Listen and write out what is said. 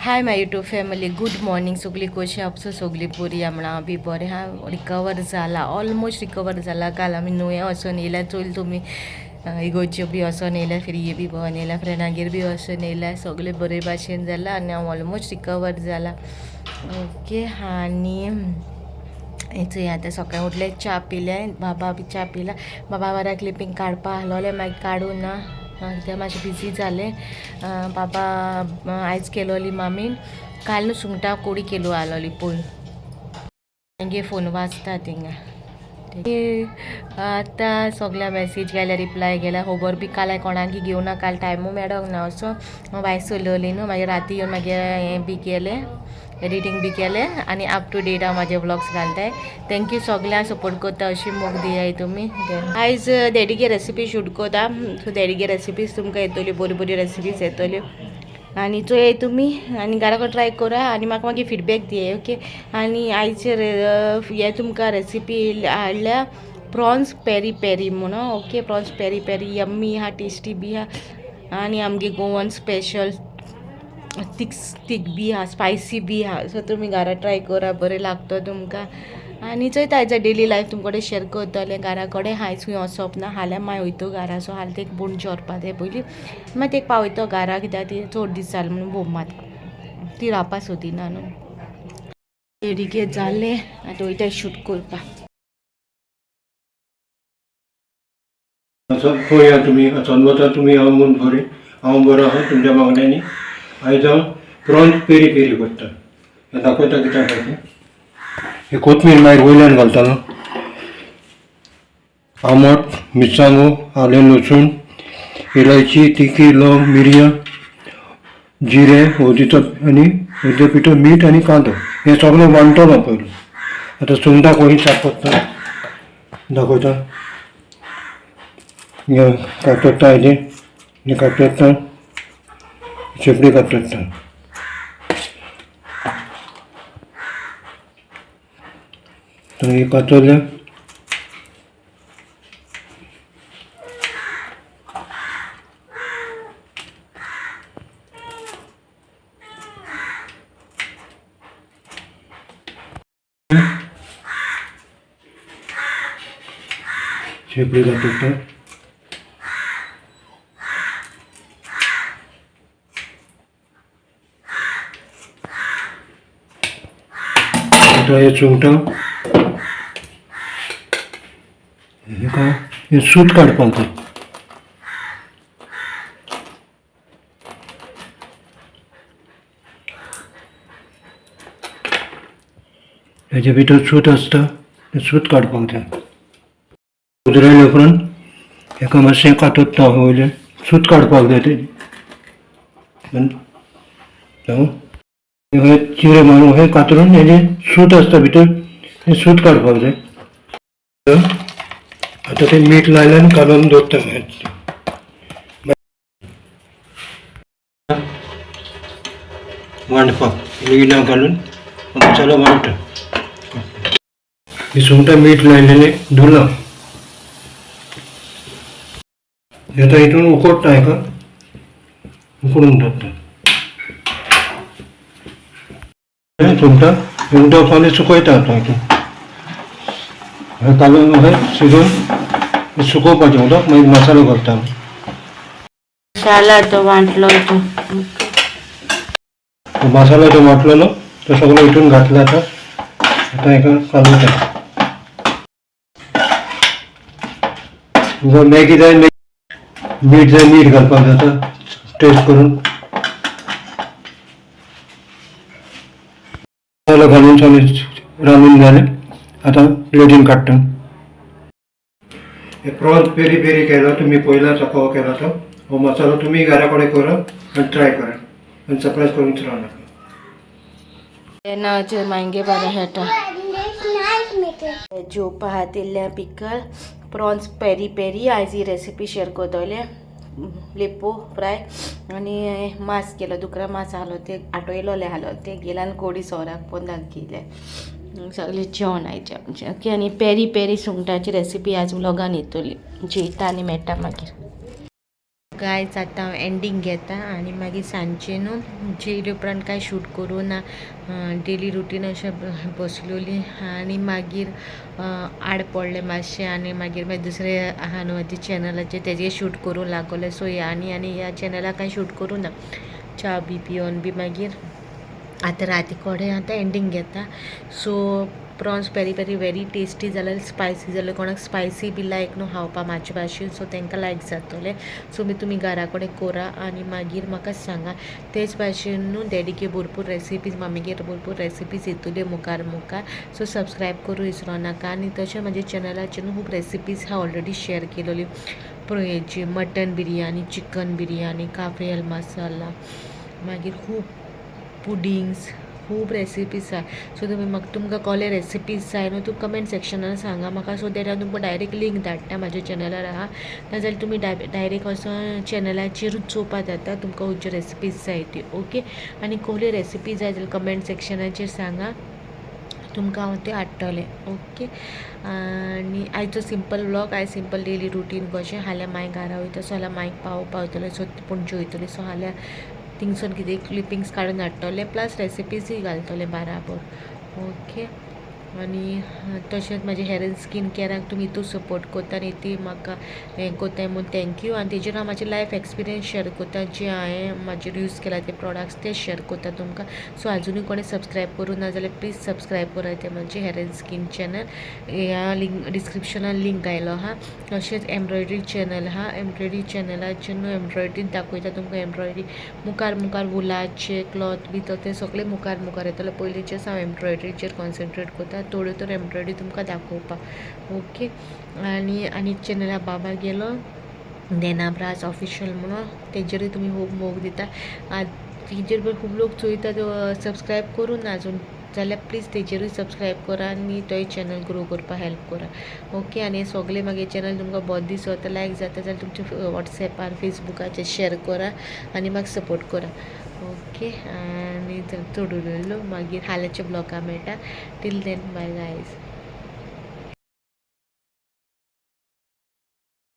Hi my YouTube family, good morning. सगळी कशी आपसो सगळी बरी म्हणा बी बरें हा. रिकवर जाला, ऑलमोस्ट रिकवर जाला. काल आमी नुयें वचून येयल्या, चोयल तुमी इगोच्यो बी वचून येयल्या, फ्री बी भोंवन येयल्या, फ्रेंडांगेर बी वचून येयल्या. सगळें बरे भाशेन जाला आनी हांव ऑलमोस्ट रिकवर जाला. ओके. आनी हेचो आतां सकाळीं उठलें, च्या पिलें, बाबा बी च्या पिला. बाबा वारा क्लिपींग काडपा आहलोलें, मागीर काडूं ना कित्याक मातशें बिजी जालें. बाबा आयज केलोली मामीन, काल न्हू सुंगटां कोडी केलो आहलोली पळय, तेंगे फोन वाजता थिंगा. आतां सगळ्या मॅसेज केल्या, रिप्लाय केल्या, खबर बी काल कोणाकी घेवना, काल टायमू मेळोंक ना. असो भायर सरलोली न्हू, मागीर राती येवन मागीर हें बी केलें, एडिटींग बी केलें आनी अप टू डेट हांव म्हाजे व्लॉग्स घालताय. थँक्यू सगळ्यांक सपोर्ट करता, अशी मोग दियाय तुमी. आयज डॅडीगे रेसिपी शूट कोता, सो डॅडीगे रेसिपीज तुमकां येतल्यो, बऱ्यो बऱ्यो रेसिपीज येतल्यो आनी चोय तुमी आनी घरा ट्राय करा आनी म्हाका मागीर फीडबॅक दिये. ओके. आनी आयचे हे तुमकां रेसिपी हाडल्या प्रॉन्स पेरी पेरी म्हणून. Okay. Prawns peri peri yummy हा, टेस्टी बी हा आनी आमगे गोवन स्पेशल तीख बी हा, स्पायसी बी हा. सो तुमी घरा ट्राय करा, बरें लागता तुमकां. आनी चोयता हेजे डेली लायफ तुमकडे शेअर करतलें. घरा कडेन हायच खंय वचप ना, हाल्यार मागीर वयतो घरा. सो हाल तेक बोण चोरपा तें पयलीं, मागीर तेक पावयतो घरा, कित्याक ती चड दीस जालें म्हणून बोम मारता, ती रावपा सोदिना न्हू. डेडीगे जालें, आतां वयता शूट करपा. पळया तुमी वता तुमी, हांव म्हूण बरें, हांव बरो आहा तुमच्या मागण्यांनी. आयज हांव प्रॉन्स पेरी पेरी करता, हें दाखयता कित्याक खातीर. हे कोथमीर मागीर वयल्यान घालतलो, आमट, मिरसांगो, आलें लसूण, इलायची, तिखी, लवंग, मिरयां, जिरें, हळदीचो आनी हळदी पिठो, मीठ आनी कांदो, हें सगळें वांटलो पयलीं. आतां सुंगटां कोणी साफ करता दाखयता. काडटा हेजें काडटा, शेपडी काडटा. हे कातरल्या शेपडी काडटा. हे सुंगटां हे सूत काडपाक जाय. हेजे भितर सूत आसता, तें सूत काडपाक जाय. उजरायल्या उपरांत हेका मातशें कातरता वयल्यान, सूत काडपाक जाय तेजें. हे चिरे मारून हे कातरून हेजें सूत आसता भितर, तें सूत काडपाक जाय. आतां तें मीठ लायल्यान काडून दवरता. वांटपाक मिठां घालून मसालो वांटता. ही सुंगटां मीठ लायलेलें धुलां. आतां हितून उकडटा, हेका उकडून दवरता. सुंगटां फाल्यां सुकयता. आतां हितून हे कालून हे शिजोवन सुकोवपाचें उदक, मागीर मसालो घालता. जाला तो वांटलो हितून. मसालो तो वांटलेलो तो सगळो हितून घातला. आतां हेका कालयता. मॅगी जाय, मीठ जाय, मीठ घालपाक जाता टेस्ट करून. मसालो घालून सगळें रांदून जालें. आतां प्लेटीन काडटा. हे प्रॉन्स पेरी पेरी केलो तुमी, पयला सकाळ केलो तो. हो मसालो तुमी घरा कडेन करा आनी ट्राय करा आनी सरप्रायज करूंक रावनाका. तेन्ना मांगे बरें खेळटा. जेवपा हातिल्लें पिकल प्रॉन्स पेरी पेरी. आयज ही रेसिपी शेअर करतलें. लेपो फ्राय आनी मास केलो, दुकरा मास आहलो ते आटयलोले आहलो, ते गेले आनी कोडी सोराक पोंदाक गेले. सगळें जेवण आयचें आमचें. ओके. आनी पेरी पेरी सुंगटाची रेसिपी आज व्लॉगान येतली. जेयता आनी मेळटा मागीर. गायज आतां हांव एंडींग घेता आनी मागीर सांजचे न्हू जेयले उपरांत कांय शूट करूं ना डेली रुटीन अशें बसलोली आनी मागीर आड पडलें मातशें आनी मागीर दुसरें आहा न्हू म्हाज्या चॅनलाचेर तेजेर शूट करूं लागलें सो आनी ह्या चॅनलाक कांय शूट करूं ना च्या बी पिवन बी मागीर आतां राती कोडे आतां एंडींग घेता so prawns peri peri very tasty जाल्यार स्पायसी जाल्यार कोणाक स्पायसी बी लायक न्हू खावपा म्हाजे भाशेन सो तांकां लायक जातलें सो तुमी घरा कडेन करा आनी मागीर म्हाका सांगा तेच भाशेन न्हू डॅडीके भरपूर रेसिपीज मामीगेर भरपूर रेसिपीज येतल्यो मुखार सो सबस्क्रायब करूं विसरो नाका आनी तशें म्हाज्या चॅनलाचेर न्हू खूब रेसिपीज हांव ऑलरेडी शेअर केलेली हेची मटन बिरयानी चिकन बिरयानी काफ्रियल मसाला मागीर खूब पुडिंग्स खूब रेसिपीज आहा सो तुमकां कसले रेसिपीज जाय न्हू तूं कमेंट सेक्शनान सांगा म्हाका सो दॅट हांव तुमकां डायरेक्ट लिंक धाडटा म्हाज्या चॅनलार आहा नाजाल्यार तुमी डायरेक्ट वचून चॅनलाचेरूच चोवपा जाता तुमकां खंयच्यो रेसिपीज जाय त्यो ओके आनी कसली रेसिपी जाय जाल्यार कमेंट सेक्शनाचेर सांगा तुमकां हांव तें हाडटलें ओके आनी आयचो सिंपल व्लॉग आयज सिंपल डेली रुटीन कशें हाल्यार मागीर घरा वयता सो जाल्यार मागीर पावतलें सो पणजे वयतलें सो जाल्यार थिंगसून कितें क्लिपिंग्स काडून हाडटलें प्लस रेसिपीजूय घालतलें बाराबर ओके आनी तशेंच म्हाजे हेअर एंड स्कीन केअराक तुमी हितून सपोर्ट कोत्ता आनी ती म्हाका हें कोत्ताय म्हूण थँक्यू आनी तेजेर हांव म्हाजें लायफ एक्सपिरियन्स शेअर कोत्ता जे हांवें म्हाजेर यूज केला ते प्रोडक्ट्स ते शेअर कोत्ता तुमकां सो आजुनूय कोणें सबस्क्रायब करूं ना जाल्यार प्लीज सबस्क्रायब करात तें म्हाजें हेअर एंड स्कीन चॅनल ह्या लिंक डिस्क्रिप्शनान लिंक आयलो आहा तशेंच एम्ब्रॉयडरी चॅनल आहा एम्ब्रॉयडरी चॅनलाचेर न्हू एम्ब्रॉयडरीन दाखयता तुमकां एम्ब्रॉयडरी मुखार वुलाचे क्लॉथ बी तें सगळें मुखार येतलें पयलींचेच हांव एम्ब्रॉयडरीचेर कॉन्सन्ट्रेट कोत्ता थोड्यो तर एम्ब्रॉयडरी तुमकां दाखोवपाक ओके आनी चॅनला बाबा गेलो देनाब्राज ऑफिशियल म्हणून तेजेरूय तुमी खूब मोग दिता तेजेर पण खूब लोक चोयता सबस्क्रायब करून ना अजून जाल्यार प्लीज तेजेरूय सबस्क्रायब करा आनी तोय चॅनल ग्रो करपाक हेल्प करा ओके आनी सगळे मागीर चॅनल तुमकां बरो दिसता लायक जाता जाल्यार तुमच्या वॉट्सॅपार फेसबुकाचेर शेअर करा आनी म्हाका सपोर्ट करा ओके आनी चड उलयलो मागीर हाल्याच्या ब्लॉगा मेळटा टील देन बाय गायज